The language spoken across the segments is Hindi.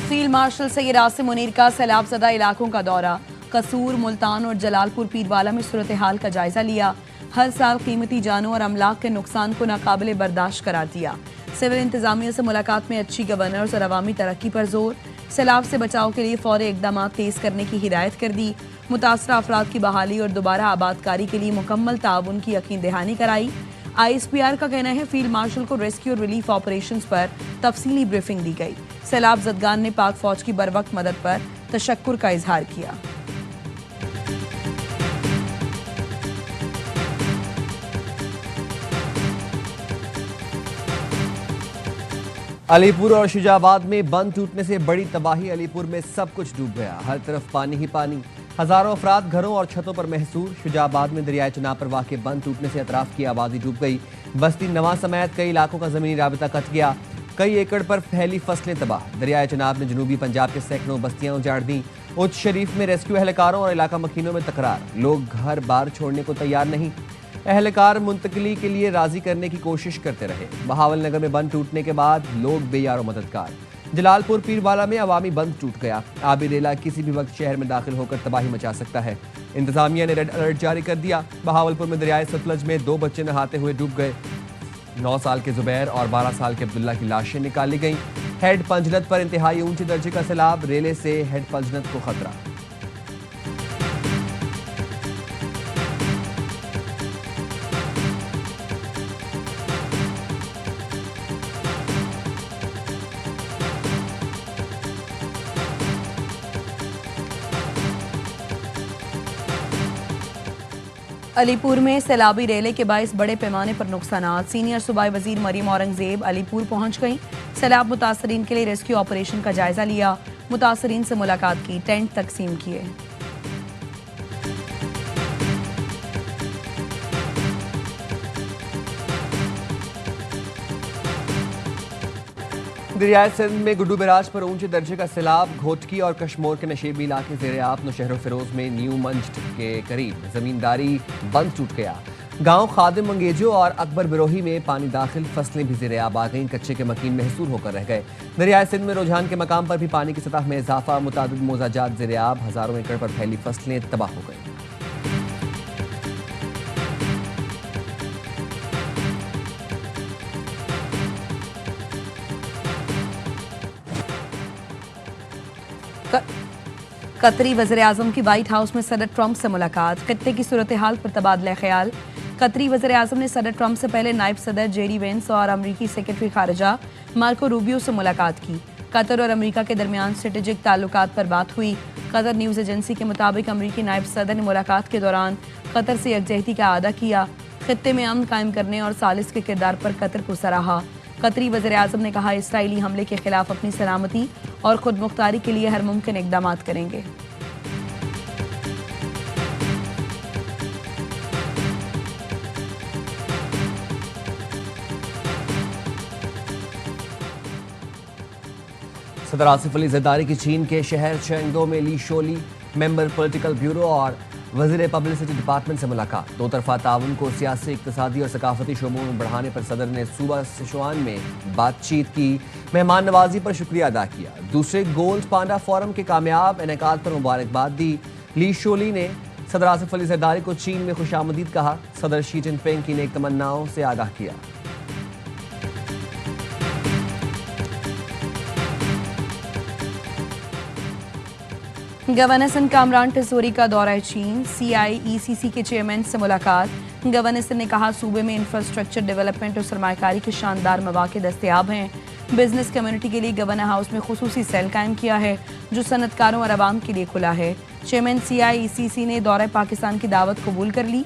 फील्ड मार्शल सैयद आसिम मुनीर का सैलाबज़दा इलाकों का दौरा, कसूर, मुल्तान और जलालपुर पीरवाला में सूरत हाल का जायजा लिया। हर साल कीमती जानों और अमलाक के नुकसान को नाकाबिले बर्दाश्त करार दिया। सिविल इंतजामिया से मुलाकात में अच्छी गवर्नेंस और अवामी तरक्की पर जोर। सैलाब से बचाव के लिए फौरी इकदाम तेज करने की हिदायत कर दी। मुतासरा अफराद की बहाली और दोबारा आबादकारी के लिए मुकम्मल ताउन की यकीन दहानी कराई। ISPR का कहना है फील्ड मार्शल को रेस्क्यू और रिलीफ ऑपरेशंस पर तफसीली ब्रीफिंग दी गई। सैलाब जदगान ने पाक फौज की बरवक्त मदद पर तशक्कुर का इजहार किया। अलीपुर और शुजाबाद में बंद टूटने से बड़ी तबाही। अलीपुर में सब कुछ डूब गया, हर तरफ पानी ही पानी। हजारों अफराद घरों और छतों पर महसूर। शुजाबाद में दरियाए चनाब पर वाक़ बंद टूटने से अतराफ की आबादी डूब गई। बस्ती नवा समेत कई इलाकों का जमीनी राबिता कट गया। कई एकड़ पर फैली फसलें तबाह। दरियाए चनाब ने जनूबी पंजाब के सैकड़ों बस्तियां उजाड़ दी। उच्च शरीफ में रेस्क्यू एहलकारों और इलाका मकीनों में तकरार। लोग घर बार छोड़ने को तैयार नहीं। एहलकार मुंतकली के लिए राजी करने की कोशिश करते रहे। बहावल नगर में बंद टूटने के बाद लोग बेयारो मददगार। जलालपुर पीरवाला में अवामी बंद टूट गया। आबी रेला किसी भी वक्त शहर में दाखिल होकर तबाही मचा सकता है। इंतजामिया ने रेड अलर्ट जारी कर दिया। बहावलपुर में दरियाए सतलज में 2 बच्चे नहाते हुए डूब गए। 9 साल के जुबैर और 12 साल के अब्दुल्ला की लाशें निकाली गईं। हेड पंजनत पर इंतहाई ऊंचे दर्जे का सैलाब। रेले से हेड पंजनत को खतरा। अलीपुर में सैलाबी रेले के बाइस बड़े पैमाने पर नुकसानात। सीनियर सूबाई वजीर मरीम औरंगजेब अलीपुर पहुंच गईं। सैलाब मुतासरीन के लिए रेस्क्यू ऑपरेशन का जायजा लिया। मुतासरीन से मुलाकात की, टेंट तकसीम किए। दरियाए सिंध में गुड्डू बैराज पर ऊंचे दर्जे का सैलाब। घोटकी और कश्मोर के नशेबी इलाके ज़ेरे आब। नौशहर फिरोज में न्यू मंच के करीब जमींदारी बंद टूट गया। गांव खादिम मंगेजो और अकबर बिरोही में पानी दाखिल। फसलें भी ज़ेरे आब आ गईं। कच्चे के मकीन महसूर होकर रह गए। दरियाए सिंध में रुझान के मकाम पर भी पानी की सतह में इजाफा। मुतादिद मोजाजात ज़ेरे आब। हजारों एकड़ पर फैली फसलें तबाह हो गई। कतरी वज़ीर आज़म की व्हाइट हाउस में सदर ट्रंप से मुलाकात। खत्ते की सूरत हाल पर तबादला ख्याल। कतरी वज़ीर आज़म ने सदर ट्रंप से पहले नायब सदर जेडी वेंस और अमरीकी सेक्रेटरी खारजा मार्को रूबियो से मुलाकात की। कतर और अमरीका के दरमियान स्ट्रेटेजिक ताल्लुकात पर बात हुई। कतर न्यूज़ एजेंसी के मुताबिक अमरीकी नायब सदर ने मुलाकात के दौरान कतर से यकजहती का आदा किया। खत्ते में अमन कायम करने और सालिस के किरदार पर कतर को सराहा। कतरी वज़ीर आज़म ने कहा इसराइली हमले के खिलाफ अपनी सलामती और खुद मुख्तारी के लिए हर मुमकिन इकदाम करेंगे। सदर आसिफ अली जरदारी की चीन के शहर चेंगडो में ली शोली मेंबर पॉलिटिकल ब्यूरो और वज़ीर पब्लिसिटी डिपार्टमेंट से मुलाकात। 2 तरफा ताउन को सियासी, इक़्तिसादी और सकाफती शोबों में बढ़ाने पर सदर ने सूबा सिचुआन में बातचीत की। मेहमान नवाजी पर शुक्रिया अदा किया। दूसरे गोल्ड पांडा फोरम के कामयाब इनेकाद पर मुबारकबाद दी। ली शोली ने सदर आसिफ अली जरदारी को चीन में खुशामदीद कहा। सदर शी जिनपिंग की नेक तमन्नाओं से आगाह किया। गवर्नर सिंध कामरान टिसोरी का दौरा चीन। CIECC के चेयरमैन से मुलाकात। गवर्नर सिंध ने कहा सूबे में इंफ्रास्ट्रक्चर डेवलपमेंट और सरमायाकारी के शानदार मौके दस्तयाब हैं। बिजनेस कम्युनिटी के लिए गवर्नर हाउस में खुसूसी सेल कायम किया है जो सनतकारों और आवाम के लिए खुला है। चेयरमैन CIECC ने दौरा पाकिस्तान की दावत कबूल कर ली।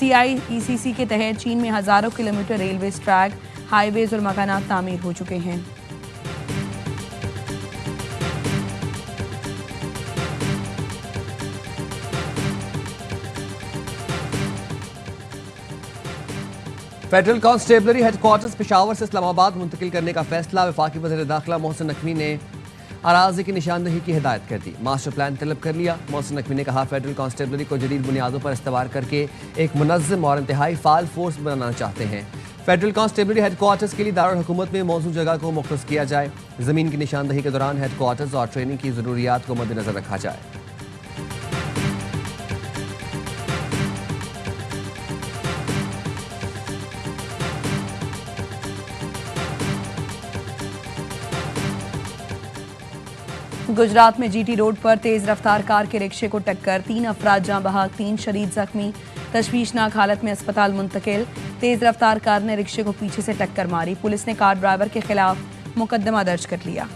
CIECC के तहत चीन में हज़ारों किलोमीटर रेलवे ट्रैक, हाईवेज और मकानात तामीर हो चुके हैं। फेडरल कांस्टेबलरी हेडक्वार्टर्स पेशावर से इस्लामाबाद मुंतकिल करने का फैसला। वफाकी वज़ीर दाखिला मोहसिन नकवी ने अराज़ी की निशानदही की हिदायत कर दी। मास्टर प्लान तलब कर लिया। मोहसिन नकवी ने कहा फेडरल कांस्टेबलरी को जदीद बुनियादों पर इस्तवार करके एक मुनज़्ज़म और इंतहाई फ़ाल फोर्स बनाना चाहते हैं। फेडरल कांस्टेबलरी हेडक्वार्टर्स के लिए दारुल हुकूमत में मौजूद जगह को मुख्तस किया जाए। जमीन की निशानदही के दौरान हेडक्वार्टर्स और ट्रेनिंग की जरूरियात को मद्देनजर रखा जाए। गुजरात में जीटी रोड पर तेज रफ्तार कार के रिक्शे को टक्कर, 3 अफराद जाँ बहक, 3 शदीद जख्मी, तशवीशनाक हालत में अस्पताल मुंतकिल। तेज रफ्तार कार ने रिक्शे को पीछे से टक्कर मारी। पुलिस ने कार ड्राइवर के खिलाफ मुकदमा दर्ज कर लिया।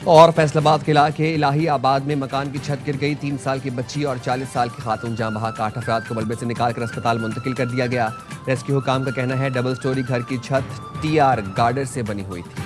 और फैसलाबाद के इलाके इलाही आबाद में मकान की छत गिर गई, 3 साल की बच्ची और 40 साल की खातून जाँ बहक। 8 अफराद को मलबे से निकालकर अस्पताल मुंतकिल कर दिया गया। रेस्क्यू हुकाम का कहना है डबल स्टोरी घर की छत टीआर गार्डर से बनी हुई थी।